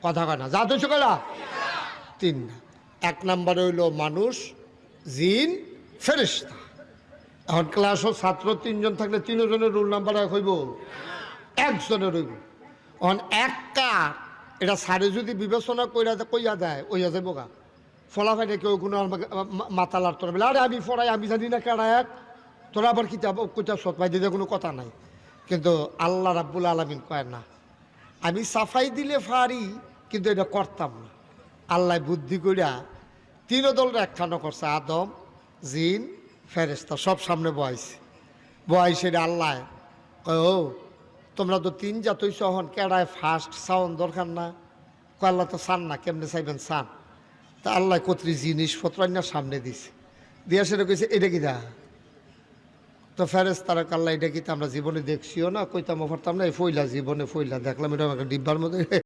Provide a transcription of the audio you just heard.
কথা কয় না, জাত হইছে কয়টা? তিন না। এক নম্বরে হইল মানুষ, জিন, ফেরেশতা। এখন ক্লাসও ছাত্র তিনজন থাকলে তিনজনের রোল নাম্বার এক হইব, একজনের হইব। এখন এক কার এটা সারে যদি বিবেচনা কইয়া দেয় ওইয়া যাবো গা ফলাফাইনে কেউ কোনো মাথা লাড়তো না, বলে আরে আমি পড়াই আমি জানি না কেডা এক, তোরা আবার কিতাব কিতাব সৎ দিতে কোনো কথা নাই। কিন্তু আল্লাহ রাব্বুল আলামিন কয় না, আমি সাফাই দিলে পারি কিন্তু এটা করতাম না। আল্লাহ বুদ্ধি কইরা তিন দল একখানো করছে, আদম, জিন, ফেরেশতা সব সামনে বয়সে আল্লাহ কয় ও তোমরা তো তিন জাত হইছ, হন কেডায় ফার্স্ট সাউন্ড দরকার না? কয় আল্লাহ তো চান না, কেমনে চাইবেন চান? তা আল্লাহ কতরি জিনিসপত্র না সামনে দিছে, দিয়া সেটা কইছে এটা কি দা? তো ফেরেশতারা আল্লাহ এটা কি আমরা জীবনে দেখছিও না, কইতাম পারতাম না, এই ফইলা জীবনে ফইলা দেখলাম এটা আমাকে ডিব্বার মধ্যে